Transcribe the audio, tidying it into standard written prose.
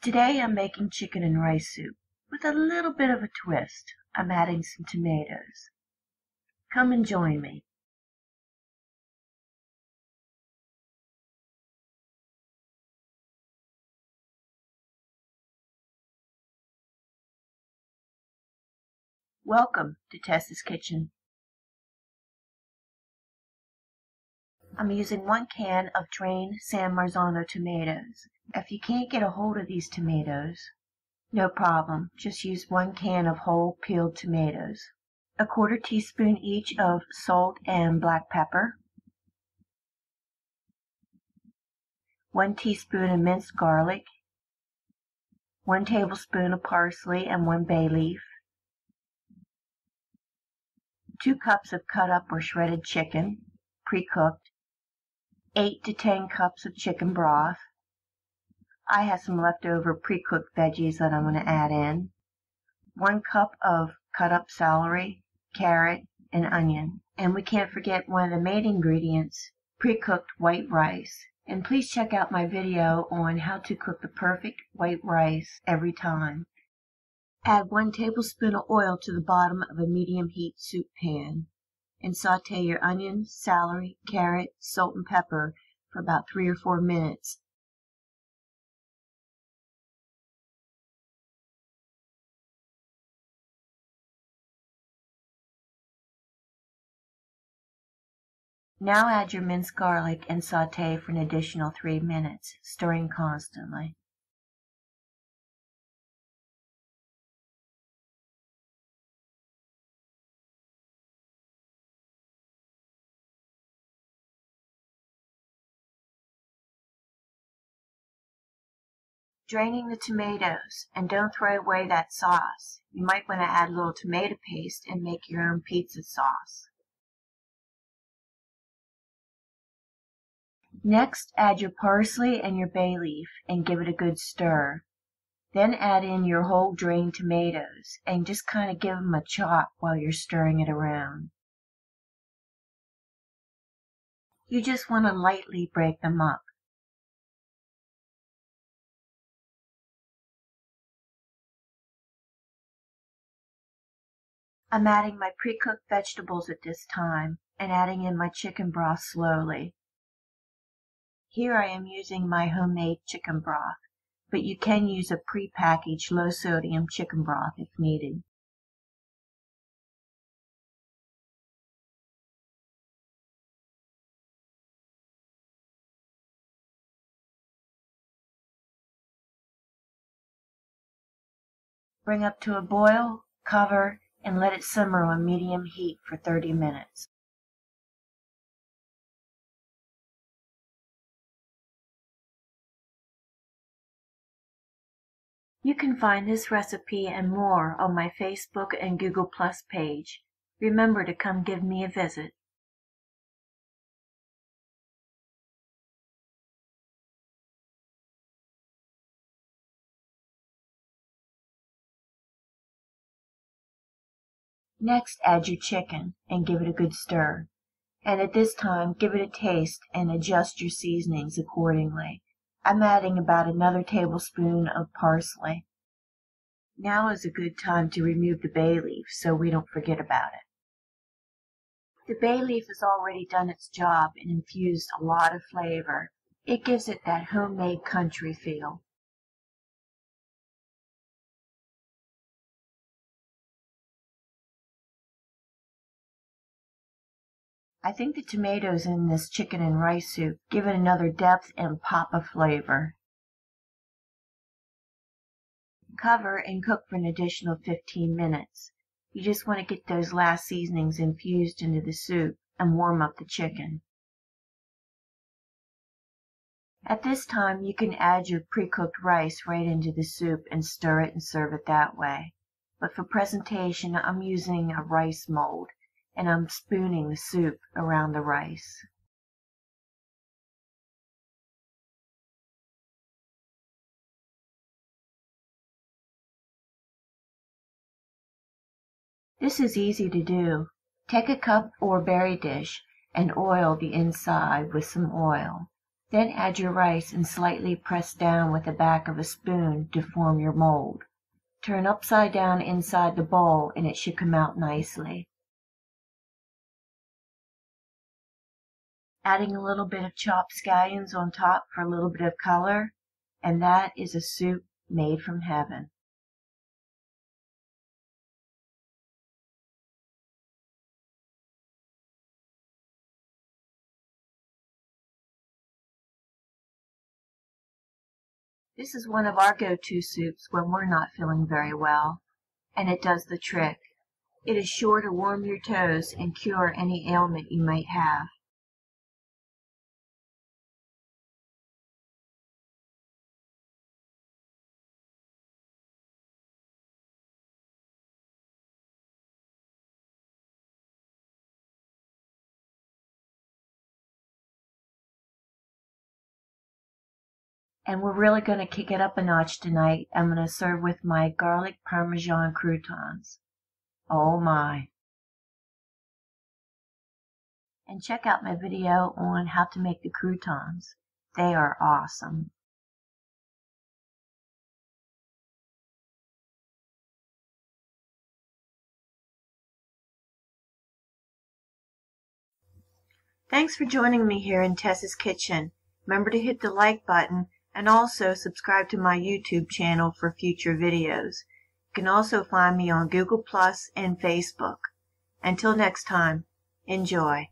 Today I'm making chicken and rice soup with a little bit of a twist. I'm adding some tomatoes. Come and join me. Welcome to Tessa's Kitchen. I'm using 1 can of drained San Marzano tomatoes. If you can't get a hold of these tomatoes, no problem. Just use 1 can of whole peeled tomatoes. A 1/4 teaspoon each of salt and black pepper. 1 teaspoon of minced garlic. 1 tablespoon of parsley and 1 bay leaf. 2 cups of cut up or shredded chicken, pre-cooked. 8 to 10 cups of chicken broth. I have some leftover pre-cooked veggies that I'm going to add in. 1 cup of cut up celery, carrot, and onion. And we can't forget one of the main ingredients, pre-cooked white rice. And please check out my video on how to cook the perfect white rice every time. Add 1 tablespoon of oil to the bottom of a medium heat soup pan and saute your onion, celery, carrot, salt, and pepper for about 3 or 4 minutes. Now add your minced garlic and saute for an additional 3 minutes, stirring constantly. Draining the tomatoes, and don't throw away that sauce. You might want to add a little tomato paste and make your own pizza sauce. Next, add your parsley and your bay leaf and give it a good stir. Then add in your whole drained tomatoes and just kind of give them a chop while you're stirring it around. You just want to lightly break them up. I'm adding my pre-cooked vegetables at this time and adding in my chicken broth slowly. Here I am using my homemade chicken broth, but you can use a pre-packaged low-sodium chicken broth if needed. Bring up to a boil, cover, and let it simmer on medium heat for 30 minutes. You can find this recipe and more on my Facebook and Google Plus page. Remember to come give me a visit. Next, add your chicken and give it a good stir. And at this time, give it a taste and adjust your seasonings accordingly. I'm adding about another tablespoon of parsley. Now is a good time to remove the bay leaf so we don't forget about it. The bay leaf has already done its job and infused a lot of flavor. It gives it that homemade country feel. I think the tomatoes in this chicken and rice soup give it another depth and pop of flavor. Cover and cook for an additional 15 minutes. You just want to get those last seasonings infused into the soup and warm up the chicken. At this time, you can add your pre-cooked rice right into the soup and stir it and serve it that way. But for presentation, I'm using a rice mold, and I'm spooning the soup around the rice. This is easy to do. Take a cup or berry dish and oil the inside with some oil. Then add your rice and slightly press down with the back of a spoon to form your mold. Turn upside down inside the bowl and it should come out nicely. Adding a little bit of chopped scallions on top for a little bit of color, and that is a soup made from heaven. This is one of our go-to soups when we're not feeling very well, and it does the trick. It is sure to warm your toes and cure any ailment you might have. And we're really going to kick it up a notch tonight. I'm going to serve with my garlic parmesan croutons. Oh my. And check out my video on how to make the croutons. They are awesome. Thanks for joining me here in Tess's Kitchen. Remember to hit the like button and also subscribe to my YouTube channel for future videos. You can also find me on Google Plus and Facebook. Until next time, enjoy.